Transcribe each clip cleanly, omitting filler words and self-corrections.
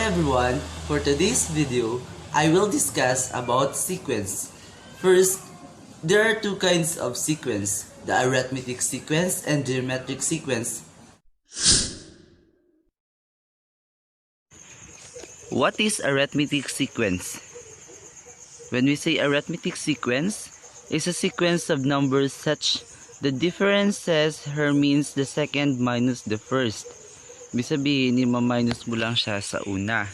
everyone, for today's video, I will discuss about sequence. First, there are two kinds of sequence, the arithmetic sequence and geometric sequence. What is arithmetic sequence? When we say arithmetic sequence, it's a sequence of numbers such the difference says her means the second minus the first. Ibig sabihin, i-minus mo lang siya sa una.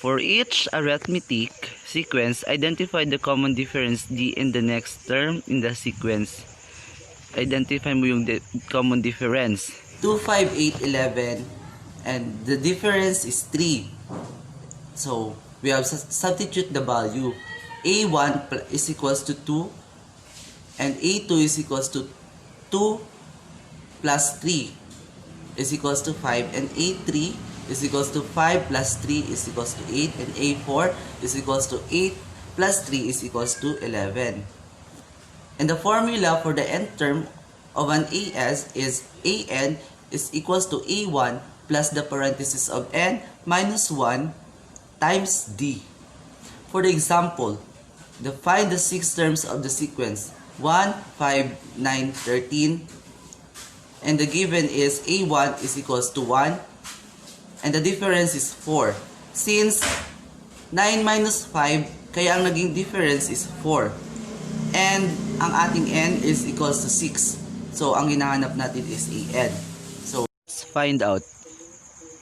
For each arithmetic sequence, identify the common difference D in the next term in the sequence. Identify mo yung common difference. 2, 5, 8, 11, and the difference is 3. So, we have substitute the value. A1 is equals to 2, and A2 is equals to 2 plus 3. Is equals to 5, and A3 is equals to 5 plus 3 is equals to 8, and A4 is equals to 8 plus 3 is equals to 11. And the formula for the nth term of an AS is AN is equals to A1 plus the parenthesis of n minus 1 times D. For the example, find the 6 terms of the sequence 1, 5, 9, 13. And the given is A1 is equals to 1. And the difference is 4. Since 9 minus 5, kaya ang naging difference is 4. And ang ating n is equals to 6. So, ang hinahanap natin is AN. So, let's find out.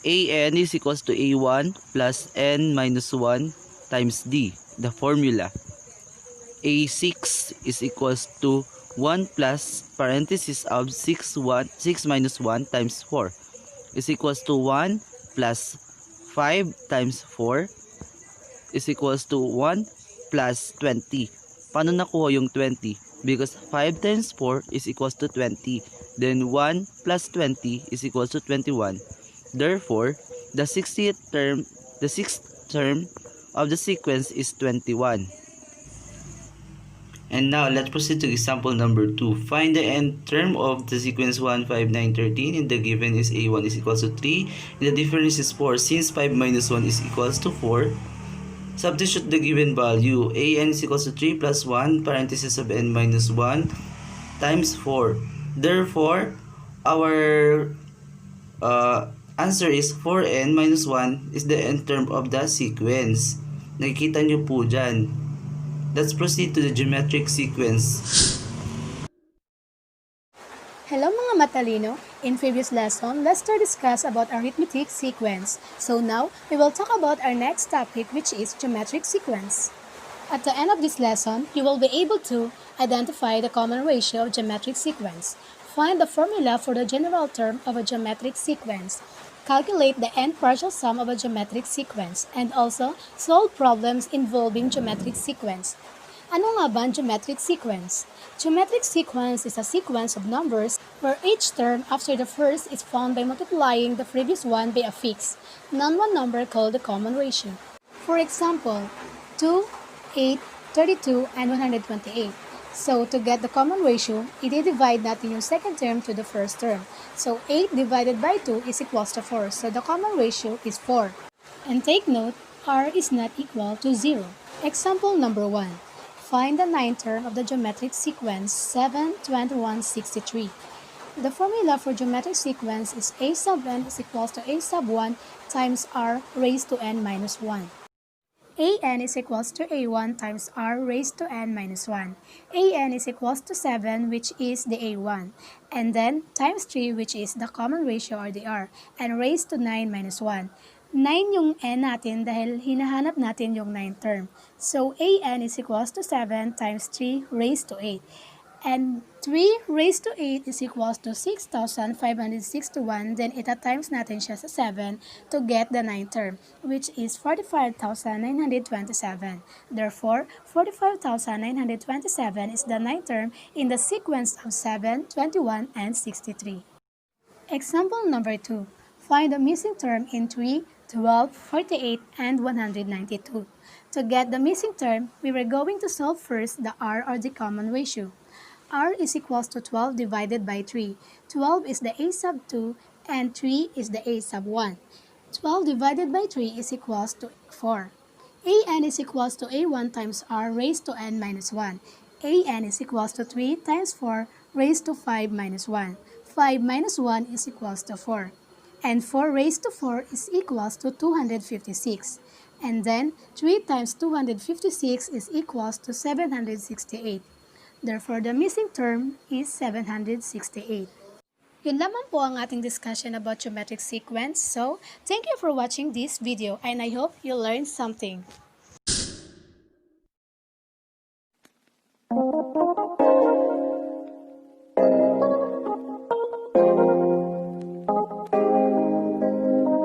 AN is equals to A1 plus n minus 1 times D, the formula. A6 is equals to 1 plus parenthesis of 6 minus 1 times 4 is equals to 1 plus 5 times 4 is equals to 1 plus 20. Paano nakuha yung 20? Because 5 times 4 is equals to 20. Then 1 plus 20 is equals to 21. Therefore, the 6th term of the sequence is 21. And now, let's proceed to example number 2. Find the nth term of the sequence 1, 5, 9, 13. And the given is A1 is equals to 3. And the difference is 4. Since 5 minus 1 is equals to 4, substitute the given value. AN is equals to 3 plus 1, parenthesis of n minus 1, times 4. Therefore, our answer is 4n minus 1 is the nth term of the sequence. Nakikita nyo po dyan. Let's proceed to the geometric sequence. Hello mga matalino! In previous lesson, Lester discussed about arithmetic sequence. So now, we will talk about our next topic, which is geometric sequence. At the end of this lesson, you will be able to identify the common ratio of geometric sequence, find the formula for the general term of a geometric sequence, calculate the n partial sum of a geometric sequence, and also solve problems involving geometric sequence. Ano nga ba ang geometric sequence? Geometric sequence is a sequence of numbers where each term after the first is found by multiplying the previous one by a fixed, non-one number called the common ratio. For example, 2, 8, 32, and 128. So, to get the common ratio, i-divide natin yung second term to the first term. So, 8 divided by 2 is equals to 4. So, the common ratio is 4. And take note, r is not equal to 0. Example number 1. Find the ninth term of the geometric sequence 7, 21, 63. The formula for geometric sequence is a sub n is equals to a sub 1 times r raised to n minus 1. An is equals to a1 times r raised to n minus 1. An is equals to 7, which is the a1. And then times 3, which is the common ratio or the r. And raised to 9 minus 1. 9 yung n natin dahil hinahanap natin yung 9th term. So, an is equals to 7 times 3 raised to 8. And 3 raised to 8 is equals to 6,561. Then, ita-times natin siya sa 7 to get the 9th term, which is 45,927. Therefore, 45,927 is the 9th term in the sequence of 7, 21, and 63. Example number 2. Find the missing term in 3, 12, 48, and 192. To get the missing term, we were going to solve first the r or the common ratio. R is equals to 12 divided by 3. 12 is the a sub 2 and 3 is the a sub 1. 12 divided by 3 is equals to 4. An is equals to a1 times r raised to n minus 1. An is equals to 3 times 4 raised to 5 minus 1. 5 minus 1 is equals to 4. And 4 raised to 4 is equals to 256. And then 3 times 256 is equals to 768. Therefore, the missing term is 768. Yun lamang po ang ating discussion about geometric sequence. So, thank you for watching this video and I hope you learned something.